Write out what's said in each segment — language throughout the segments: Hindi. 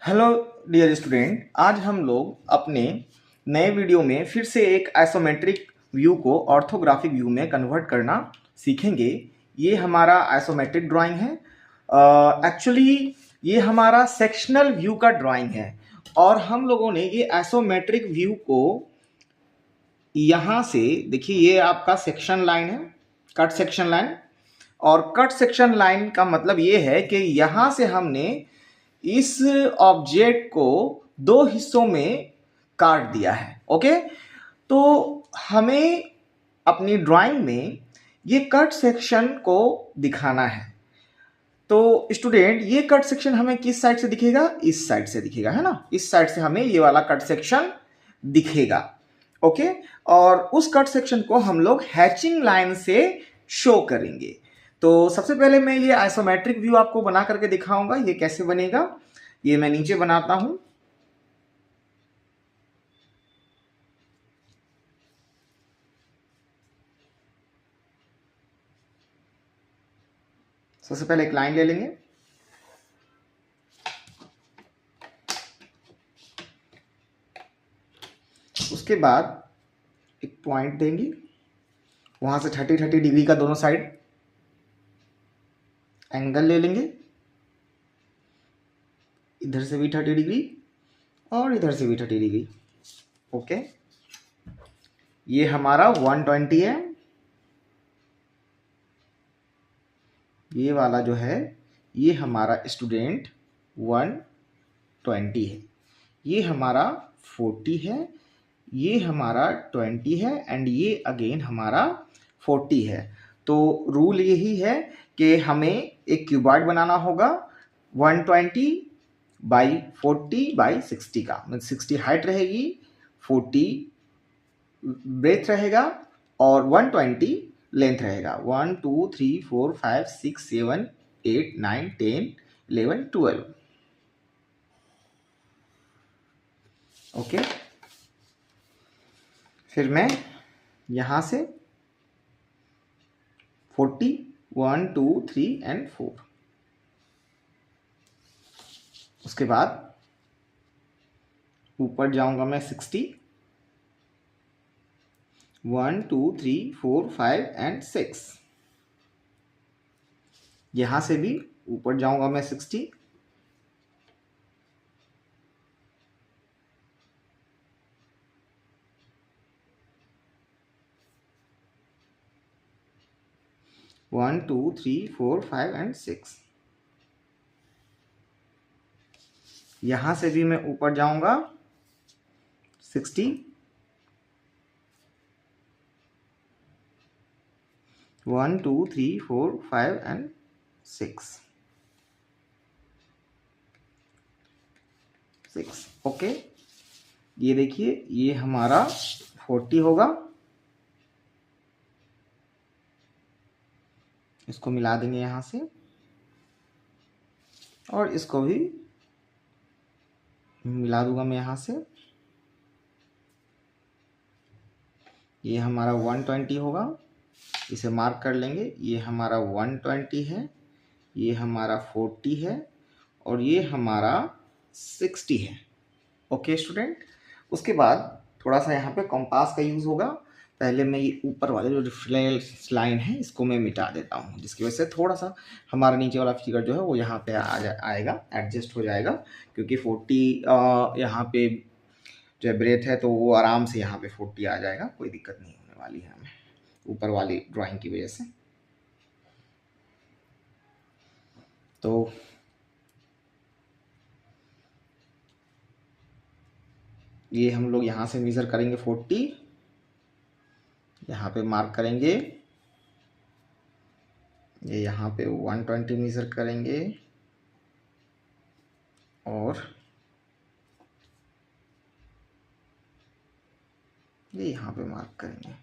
हेलो डियर स्टूडेंट, आज हम लोग अपने नए वीडियो में फिर से एक आइसोमेट्रिक व्यू को ऑर्थोग्राफिक व्यू में कन्वर्ट करना सीखेंगे। ये हमारा आइसोमेट्रिक ड्राइंग है। एक्चुअली ये हमारा सेक्शनल व्यू का ड्राइंग है और हम लोगों ने ये आइसोमेट्रिक व्यू को यहाँ से देखिए, ये आपका सेक्शन लाइन है, कट सेक्शन लाइन। और कट सेक्शन लाइन का मतलब ये है कि यहाँ से हमने इस ऑब्जेक्ट को दो हिस्सों में काट दिया है। ओके, तो हमें अपनी ड्राइंग में ये कट सेक्शन को दिखाना है। तो स्टूडेंट, ये कट सेक्शन हमें किस साइड से दिखेगा? इस साइड से दिखेगा, है ना। इस साइड से हमें ये वाला कट सेक्शन दिखेगा। ओके, और उस कट सेक्शन को हम लोग हैचिंग लाइन से शो करेंगे। तो सबसे पहले मैं ये आइसोमेट्रिक व्यू आपको बना करके दिखाऊंगा। ये कैसे बनेगा, ये मैं नीचे बनाता हूं। सबसे पहले एक लाइन ले लेंगे, उसके बाद एक पॉइंट देंगे, वहां से 30-30 डिग्री का दोनों साइड एंगल ले लेंगे। इधर से भी 30 डिग्री और इधर से भी 30 डिग्री। ओके, ये हमारा 120 है। ये वाला जो है ये हमारा स्टूडेंट 120 है। ये हमारा 40 है, ये हमारा 20 है एंड ये अगेन हमारा 40 है। तो रूल यही है कि हमें एक क्यूबॉइड बनाना होगा 120 बाई 40 बाई 60 का। मतलब 60 हाइट रहेगी, 40 ब्रेथ रहेगा और 120 लेंथ रहेगा। 1 2 3 4 5 6 7 8 9 10 11 12। ओके, फिर मैं यहां से 40 1 2 3 एंड 4। उसके बाद ऊपर जाऊंगा मैं 60 1 2 3 4 5 एंड 6। यहां से भी ऊपर जाऊंगा मैं 60 1 2 3 4 5 एंड 6। यहां से भी मैं ऊपर जाऊंगा 60 1 2 3 4 5 एंड 6। ओके, ये देखिए, ये हमारा 40 होगा। इसको मिला देंगे यहां से और इसको भी मिला दूंगा मैं यहां से। ये हमारा 120 होगा, इसे मार्क कर लेंगे। ये हमारा 120 है, ये हमारा 40 है और ये हमारा 60 है। ओके स्टूडेंट, उसके बाद थोड़ा सा यहाँ पे कंपास का यूज होगा। पहले मैं ये ऊपर वाले जो रेफरेंस लाइन है इसको मैं मिटा देता हूँ, जिसकी वजह से थोड़ा सा हमारा नीचे वाला फिगर जो है वो यहाँ पे आएगा, एडजस्ट हो जाएगा। क्योंकि 40 यहाँ पे जो ब्रेथ है तो वो आराम से यहाँ पे 40 आ जाएगा, कोई दिक्कत नहीं होने वाली है हमें ऊपर वाली ड्राइंग की वजह से। तो ये हम लोग यहाँ से मेजर करेंगे 40, यहाँ पे मार्क करेंगे। ये यहाँ पे 120 मेजर करेंगे और ये यहाँ पे मार्क करेंगे।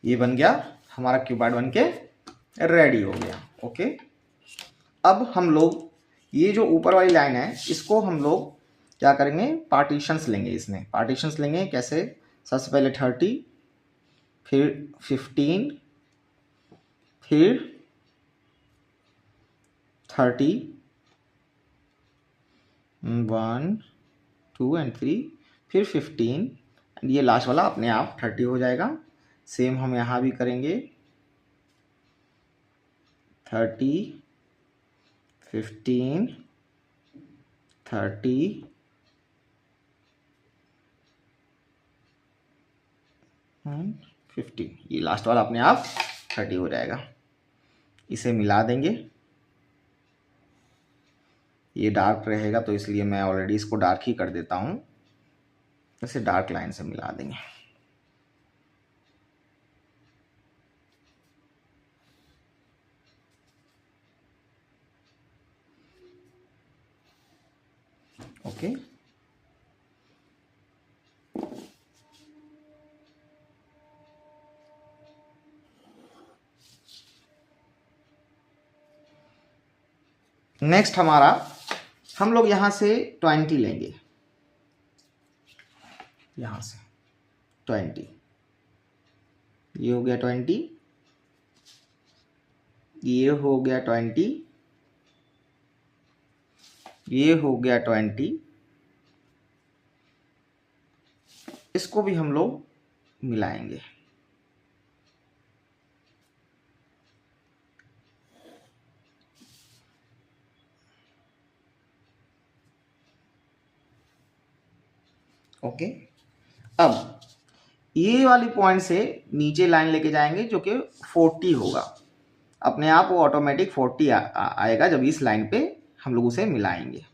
ये बन गया हमारा क्यूबॉइड बन के रेडी हो गया। ओके, अब हम लोग ये जो ऊपर वाली लाइन है इसको हम लोग क्या करेंगे, पार्टीशंस लेंगे। इसमें पार्टीशंस लेंगे कैसे, सबसे पहले 30, फिर 15, फिर 30, 1 2 एंड 3, फिर 15 एंड ये लास्ट वाला अपने आप 30 हो जाएगा। सेम हम यहाँ भी करेंगे 30, 15, 30 एंड 15, ये लास्ट वाला अपने आप 30 हो जाएगा। इसे मिला देंगे, ये डार्क रहेगा तो इसलिए मैं ऑलरेडी इसको डार्क ही कर देता हूँ। इसे डार्क लाइन से मिला देंगे। ओके, नेक्स्ट हमारा हम लोग यहां से 20 लेंगे, यहां से 20, ये हो गया 20, ये हो गया 20, ये हो गया 20, इसको भी हम लोग मिलाएंगे। ओके, अब ये वाली पॉइंट से नीचे लाइन लेके जाएंगे जो कि 40 होगा। अपने आप वो ऑटोमेटिक 40 आएगा जब इस लाइन पे हम लोग उसे मिलाएंगे।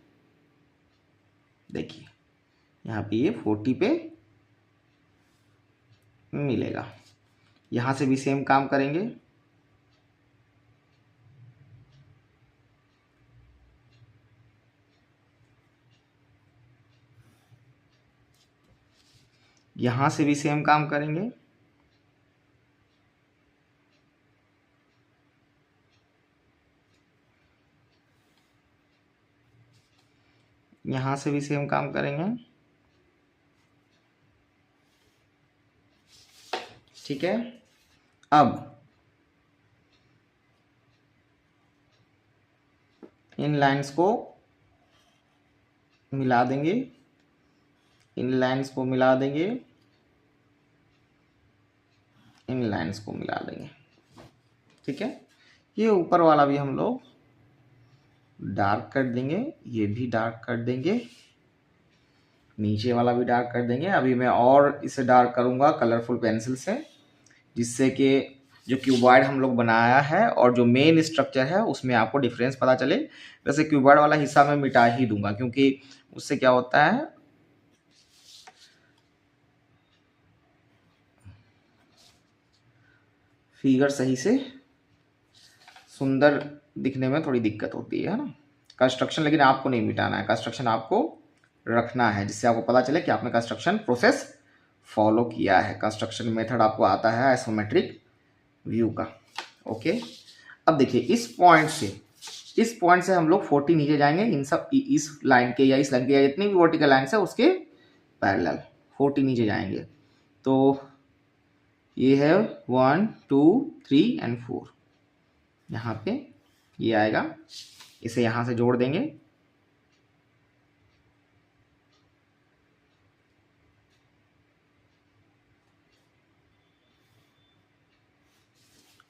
देखिए यहाँ पे ये 40 पे मिलेगा। यहाँ से भी सेम काम करेंगे, यहाँ से भी सेम काम करेंगे, यहाँ से भी सेम काम करेंगे। ठीक है, अब इन लाइंस को मिला देंगे, इन लाइंस को मिला देंगे, इन लाइंस को मिला देंगे। ठीक है, ये ऊपर वाला भी हम लोग डार्क कर देंगे, ये भी डार्क कर देंगे, नीचे वाला भी डार्क कर देंगे। अभी मैं और इसे डार्क करूंगा कलरफुल पेंसिल से, जिससे कि जो क्यूबॉइड हम लोग बनाया है और जो मेन स्ट्रक्चर है उसमें आपको डिफरेंस पता चले। वैसे क्यूबॉइड वाला हिस्सा मैं मिटा ही दूंगा क्योंकि उससे क्या होता है, फिगर सही से सुंदर दिखने में थोड़ी दिक्कत होती है ना। कंस्ट्रक्शन लेकिन आपको नहीं मिटाना है, कंस्ट्रक्शन आपको रखना है जिससे आपको पता चले कि आपने कंस्ट्रक्शन प्रोसेस फॉलो किया है। कंस्ट्रक्शन मेथड आपको आता है आइसोमेट्रिक व्यू का। ओके, अब देखिए इस पॉइंट से हम लोग 40 नीचे जाएंगे, इन सब इस लाइन के या इस लाइन के या जितनी भी वर्टिकल लाइन्स है उसके पैरेलल 40 नीचे जाएंगे। तो ये है 1 2 3 एंड 4, यहाँ पे ये आएगा, इसे यहाँ से जोड़ देंगे,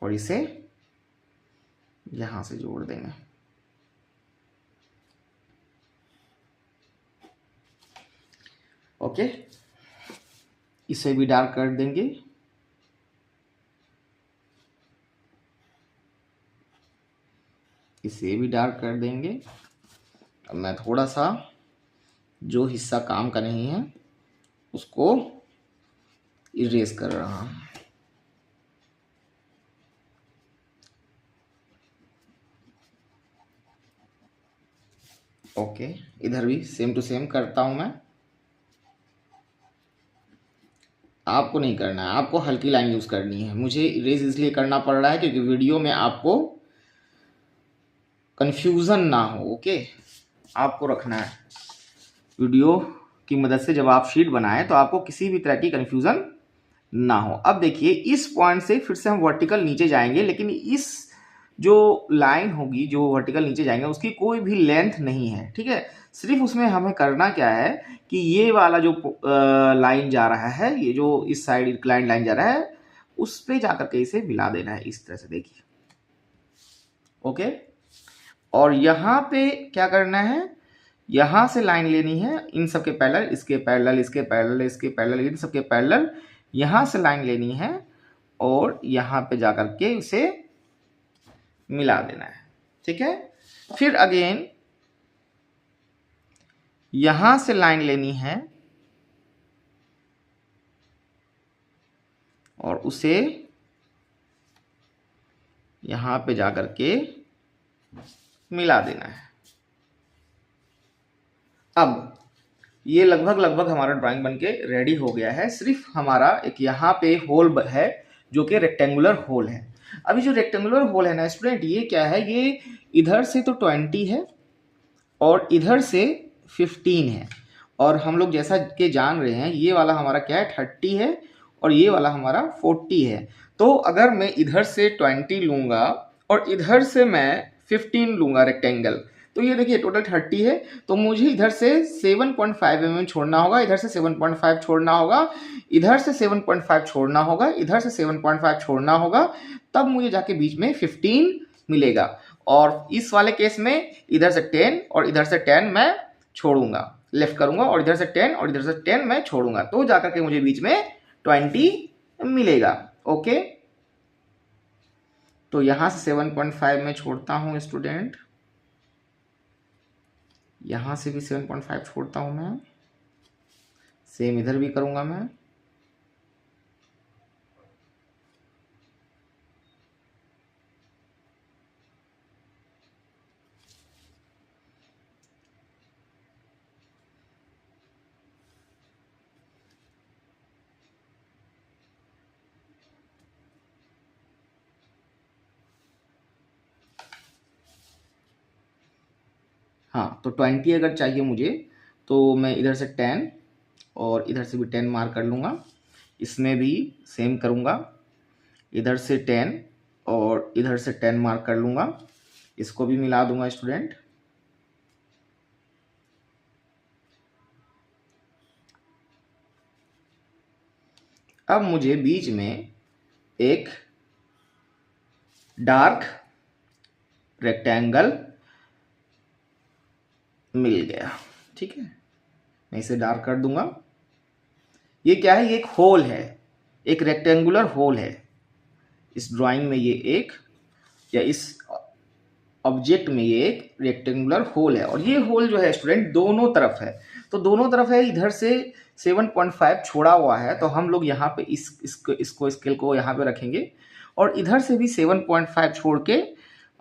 और इसे यहाँ से जोड़ देंगे। ओके, इसे भी डार्क कर देंगे, इसे भी डार्क कर देंगे। अब मैं थोड़ा सा जो हिस्सा काम का नहीं है उसको इरेज कर रहा हूँ। ओके, इधर भी सेम टू सेम करता हूं मैं। आपको नहीं करना है, आपको हल्की लाइन यूज़ करनी है। मुझे इरेज इसलिए करना पड़ रहा है क्योंकि वीडियो में आपको कन्फ्यूज़न ना हो। ओके, आपको रखना है वीडियो की मदद से, जब आप शीट बनाएं तो आपको किसी भी तरह की कन्फ्यूज़न ना हो। अब देखिए, इस पॉइंट से फिर से हम वर्टिकल नीचे जाएंगे, लेकिन इस जो लाइन होगी जो वर्टिकल नीचे जाएंगे उसकी कोई भी लेंथ नहीं है, ठीक है। सिर्फ उसमें हमें करना क्या है कि ये वाला जो लाइन जा रहा है, ये जो इस साइड इंक्लाइंड लाइन जा रहा है, उस पे जाकर के इसे मिला देना है इस तरह से, देखिए। ओके, और यहाँ पे क्या करना है, यहाँ से लाइन लेनी है इन सबके पैरेलल, इसके पैरेलल, इसके पैरेलल, इसके पैरेलल, इन सबके पैरेलल, यहाँ से लाइन लेनी है और यहाँ पे जाकर के इसे मिला देना है, ठीक है। फिर अगेन यहां से लाइन लेनी है और उसे यहां पे जाकर के मिला देना है। अब ये लगभग हमारा ड्राइंग बनके रेडी हो गया है। सिर्फ हमारा एक यहाँ पे होल है जो कि रेक्टेंगुलर होल है। अभी जो रेक्टेंगुलर होल है ना स्टूडेंट, ये क्या है, ये इधर से तो 20 है और इधर से 15 है, और हम लोग जैसा कि जान रहे हैं ये वाला हमारा क्या है, 30 है और ये वाला हमारा 40 है। तो अगर मैं इधर से 20 लूँगा और इधर से मैं 15 लूँगा रेक्टेंगल, तो ये देखिए टोटल 30 है। तो मुझे इधर से 7.5 mm छोड़ना होगा, इधर से 7.5 छोड़ना होगा, इधर से 7.5 छोड़ना होगा, इधर से 7.5 छोड़ना होगा, तब मुझे जाके बीच में 15 मिलेगा। और इस वाले केस में इधर से 10 और इधर से 10 मैं छोड़ूंगा, लेफ्ट करूंगा, और इधर से 10 और इधर से 10 मैं छोड़ूंगा, तो जाकर के मुझे बीच में 20 मिलेगा। ओके, तो यहां से 7.5 में छोड़ता हूं स्टूडेंट, यहां से भी 7.5 छोड़ता हूं मैं, सेम इधर भी करूंगा मैं। हाँ, तो 20 अगर चाहिए मुझे तो मैं इधर से 10 और इधर से भी 10 मार्क कर लूँगा, इसमें भी सेम करूँगा, इधर से 10 और इधर से 10 मार्क कर लूँगा, इसको भी मिला दूंगा स्टूडेंट। अब मुझे बीच में एक डार्क रेक्टेंगल मिल गया, ठीक है। मैं इसे डार्क कर दूंगा। ये क्या है, ये एक होल है, एक रेक्टेंगुलर होल है इस ड्राइंग में, ये एक, या इस ऑब्जेक्ट में ये एक रेक्टेंगुलर होल है। और ये होल जो है स्टूडेंट दोनों तरफ है, तो दोनों तरफ है, इधर से 7.5 छोड़ा हुआ है, तो हम लोग यहाँ पे इसको स्केल को यहाँ पे रखेंगे, और इधर से भी 7.5 छोड़ के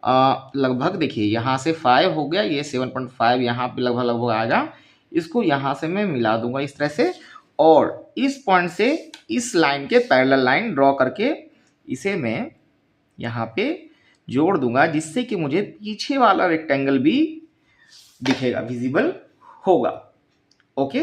लगभग देखिए यहाँ से 5 हो गया, ये 7.5 यहाँ पे लगभग आएगा, इसको यहाँ से मैं मिला दूंगा इस तरह से, और इस पॉइंट से इस लाइन के पैरेलल लाइन ड्रॉ करके इसे मैं यहाँ पे जोड़ दूंगा, जिससे कि मुझे पीछे वाला रेक्टेंगल भी दिखेगा, विजिबल होगा। ओके,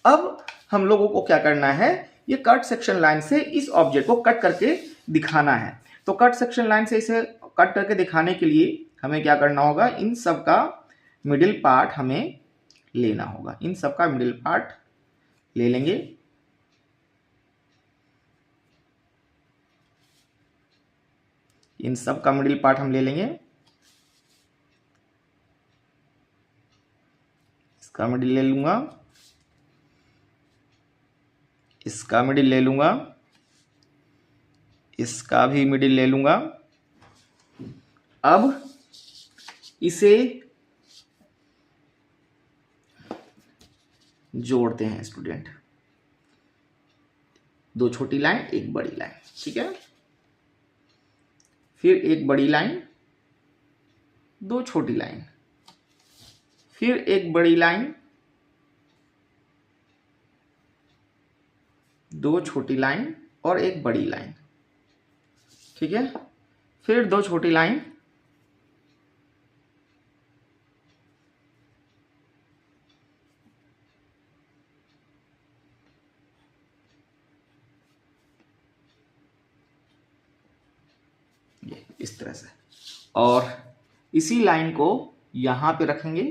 अब हम लोगों को क्या करना है, ये कट सेक्शन लाइन से इस ऑब्जेक्ट को कट करके दिखाना है। तो कट सेक्शन लाइन से इसे कट करके दिखाने के लिए हमें क्या करना होगा, इन सब का मिडिल पार्ट हमें लेना होगा, इन सब का मिडिल पार्ट ले लेंगे। इन सब का मिडिल पार्ट हम ले लेंगे, इसका मिडिल ले लूंगा, इसका मिडिल ले लूंगा, इसका भी मिडिल ले लूंगा। अब इसे जोड़ते हैं स्टूडेंट, दो छोटी लाइन एक बड़ी लाइन, ठीक है। फिर एक बड़ी लाइन, दो छोटी लाइन, फिर एक बड़ी लाइन, दो छोटी लाइन और एक बड़ी लाइन, ठीक है। फिर दो छोटी लाइन, ये इस तरह से, और इसी लाइन को यहां पे रखेंगे,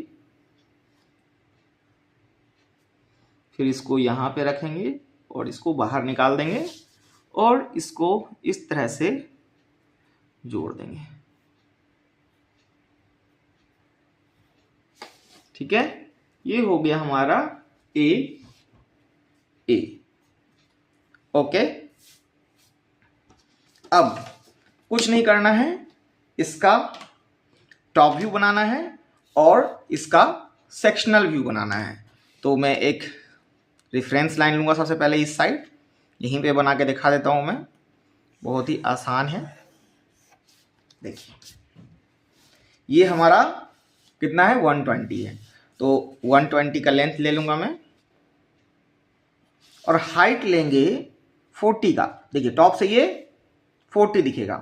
फिर इसको यहां पे रखेंगे और इसको बाहर निकाल देंगे और इसको इस तरह से जोड़ देंगे, ठीक है। ये हो गया हमारा ए ए, ओके। अब कुछ नहीं करना है, इसका टॉप व्यू बनाना है और इसका सेक्शनल व्यू बनाना है। तो मैं एक रेफरेंस लाइन लूंगा सबसे पहले इस साइड, यहीं पे बना के दिखा देता हूं मैं, बहुत ही आसान है। देखिए ये हमारा कितना है, 120 है, तो 120 का लेंथ ले लूंगा मैं और हाइट लेंगे 40 का। देखिए टॉप से ये 40 दिखेगा,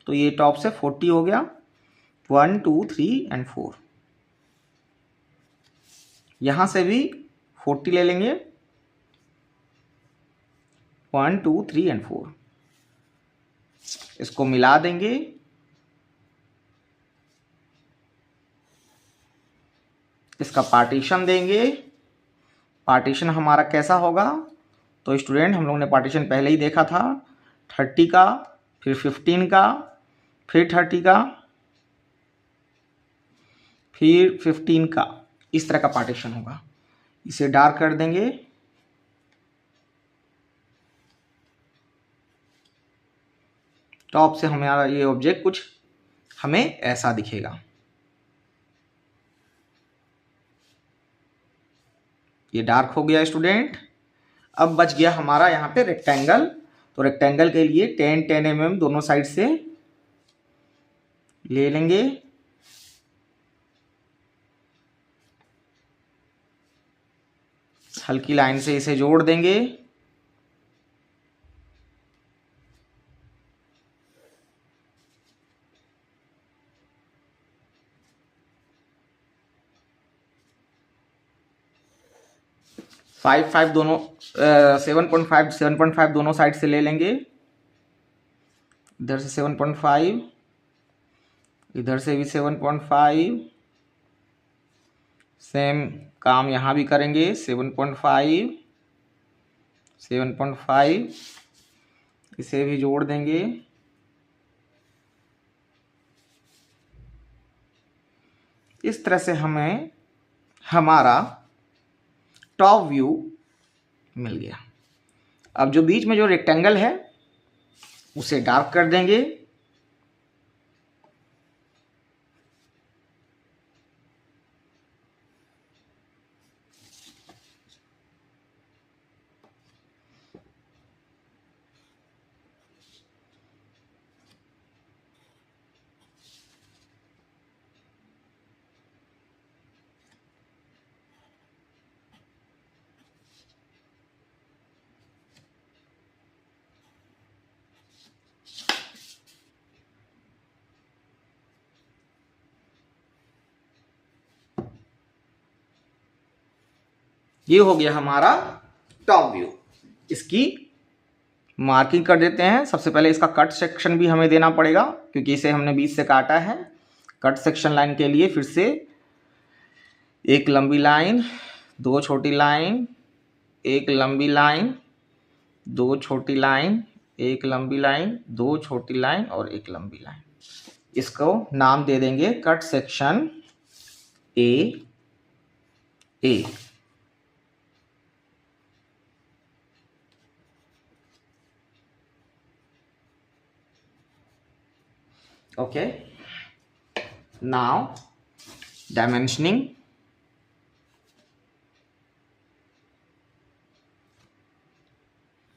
तो ये टॉप से 40 हो गया, 1 2 3 एंड 4। यहां से भी 40 ले लेंगे, 1 2 3 एंड 4। इसको मिला देंगे, इसका पार्टीशन देंगे। पार्टीशन हमारा कैसा होगा, तो स्टूडेंट हम लोगों ने पार्टीशन पहले ही देखा था, 30 का, फिर 15 का, फिर 30 का, फिर 15 का, इस तरह का पार्टीशन होगा। इसे डार्क कर देंगे, टॉप से हमारा ये ऑब्जेक्ट कुछ हमें ऐसा दिखेगा। ये डार्क हो गया स्टूडेंट। अब बच गया हमारा यहाँ पे रेक्टेंगल, तो रेक्टेंगल के लिए 10 mm दोनों साइड से ले लेंगे, हल्की लाइन से इसे जोड़ देंगे, फाइव दोनों 7.5 दोनों साइड से ले लेंगे, इधर से 7.5, इधर से भी 7.5, सेम काम यहाँ भी करेंगे, 7.5, 7.5, इसे भी जोड़ देंगे। इस तरह से हमें हमारा टॉप व्यू मिल गया। अब जो बीच में जो रेक्टेंगल है उसे डार्क कर देंगे, ये हो गया हमारा टॉप व्यू। इसकी मार्किंग कर देते हैं। सबसे पहले इसका कट सेक्शन भी हमें देना पड़ेगा क्योंकि इसे हमने बीच से काटा है। कट सेक्शन लाइन के लिए फिर से एक लंबी लाइन, दो छोटी लाइन, एक लंबी लाइन, दो छोटी लाइन, एक लंबी लाइन, दो छोटी लाइन और एक लंबी लाइन। इसको नाम दे देंगे cut section A A. Okay, now dimensioning.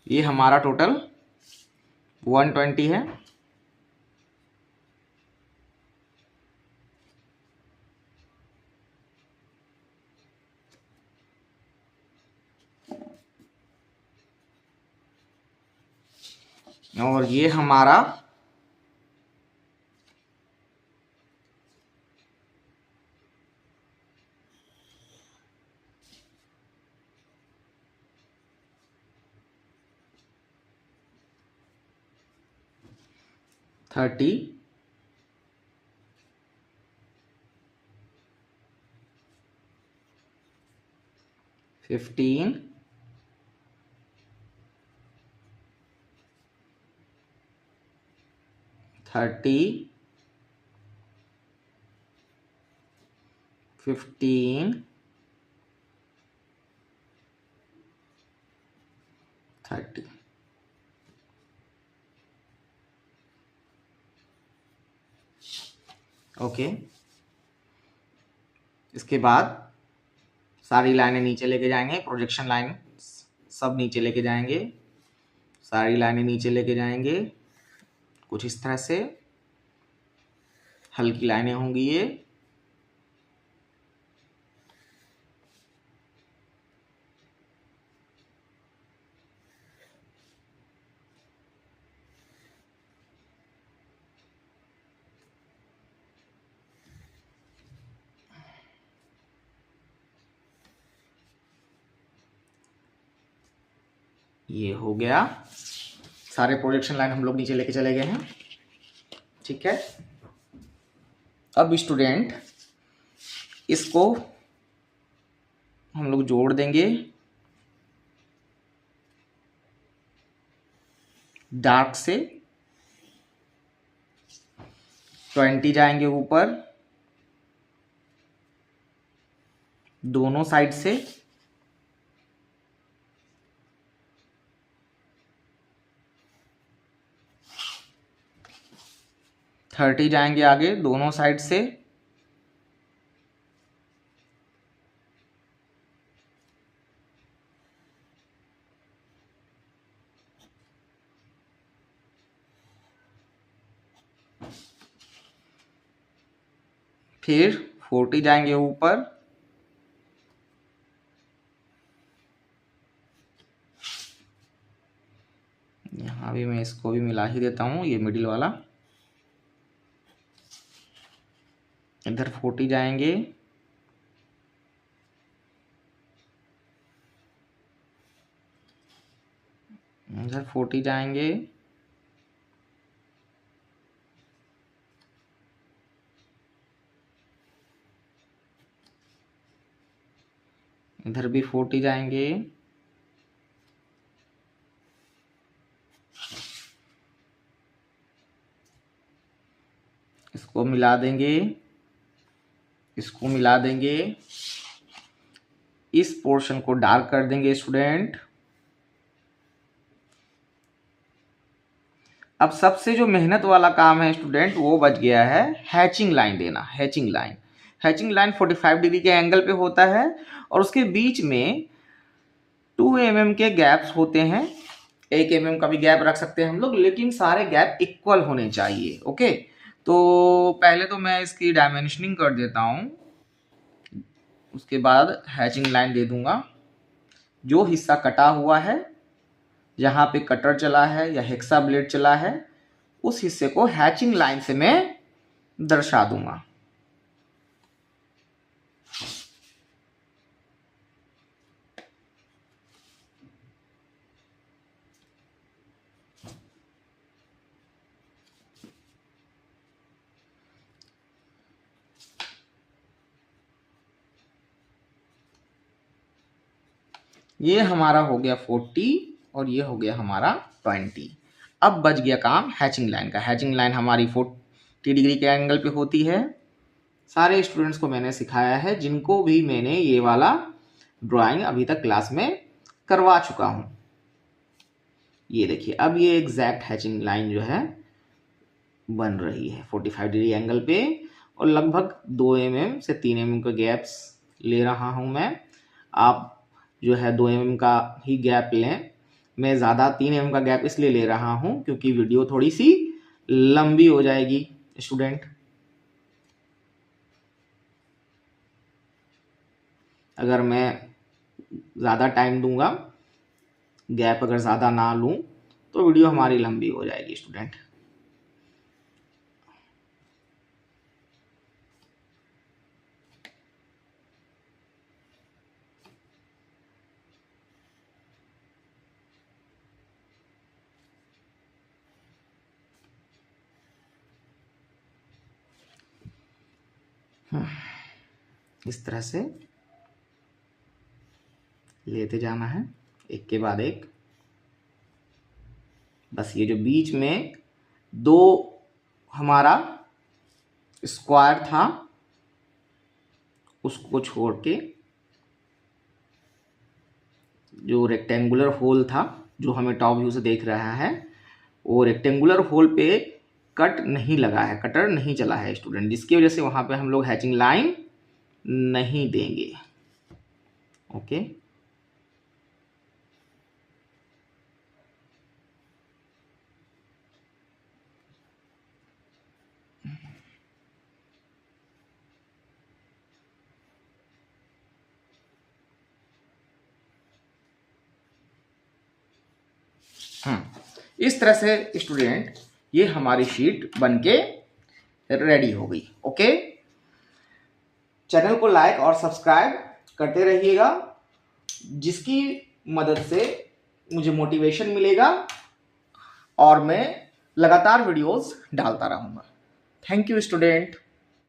ये हमारा टोटल 120 है। और ये हमारा थर्टी 15 30 15 30। ओके, इसके बाद सारी लाइनें नीचे लेके जाएंगे, प्रोजेक्शन लाइन सब नीचे लेके जाएंगे, सारी लाइनें नीचे लेके जाएंगे कुछ इस तरह से, हल्की लाइनें होंगी ये हो गया। सारे प्रोजेक्शन लाइन हम लोग नीचे लेके चले गए हैं, ठीक है। अब स्टूडेंट इसको हम लोग जोड़ देंगे, डार्क से 20 जाएंगे ऊपर दोनों साइड से, थर्टी जाएंगे आगे दोनों साइड से, फिर 40 जाएंगे ऊपर, यहाँ भी मैं इसको भी मिला ही देता हूँ, ये मिडिल वाला, इधर 40 जाएंगे, इधर 40 जाएंगे, इधर भी 40 जाएंगे, इसको मिला देंगे, इसको मिला देंगे, इस पोर्शन को डार्क कर देंगे स्टूडेंट। अब सबसे जो मेहनत वाला काम है स्टूडेंट वो बच गया है, हैचिंग लाइन देना। Hatching line, hatching line 45 degree के एंगल पे होता है और उसके बीच में 2 mm के गैप्स होते हैं, 1 mm का भी गैप रख सकते हैं हम लोग, लेकिन सारे गैप इक्वल होने चाहिए। ओके, तो पहले तो मैं इसकी डायमेंशनिंग कर देता हूँ, उसके बाद हैचिंग लाइन दे दूंगा। जो हिस्सा कटा हुआ है, जहाँ पे कटर चला है या हेक्सा ब्लेड चला है, उस हिस्से को हैचिंग लाइन से मैं दर्शा दूंगा। ये हमारा हो गया 40 और ये हो गया हमारा 20। अब बच गया काम हैचिंग लाइन का। हैचिंग लाइन हमारी 40 डिग्री के एंगल पे होती है। सारे स्टूडेंट्स को मैंने सिखाया है, जिनको भी मैंने ये वाला ड्राइंग अभी तक क्लास में करवा चुका हूं। ये देखिए, अब ये एग्जैक्ट हैचिंग लाइन जो है बन रही है 45 डिग्री एंगल पे, और लगभग 2 mm से 3 mm का गैप्स ले रहा हूं मैं। आप जो है 2 mm का ही गैप लें, मैं ज़्यादा 3 mm का गैप इसलिए ले रहा हूं क्योंकि वीडियो थोड़ी सी लंबी हो जाएगी स्टूडेंट। अगर मैं ज़्यादा टाइम दूंगा, गैप अगर ज़्यादा ना लूं, तो वीडियो हमारी लंबी हो जाएगी स्टूडेंट। इस तरह से लेते जाना है एक के बाद एक। बस ये जो बीच में दो हमारा स्क्वायर था उसको छोड़ के जो रेक्टेंगुलर होल था जो हमें टॉप व्यू से देख रहा है, वो रेक्टेंगुलर होल पे कट नहीं लगा है, कटर नहीं चला है स्टूडेंट, जिसकी वजह से वहां पे हम लोग हैचिंग लाइन नहीं देंगे। ओके, इस तरह से स्टूडेंट ये हमारी शीट बनके रेडी हो गई। ओके, चैनल को लाइक और सब्सक्राइब करते रहिएगा, जिसकी मदद से मुझे मोटिवेशन मिलेगा और मैं लगातार वीडियोस डालता रहूंगा। Thank you student.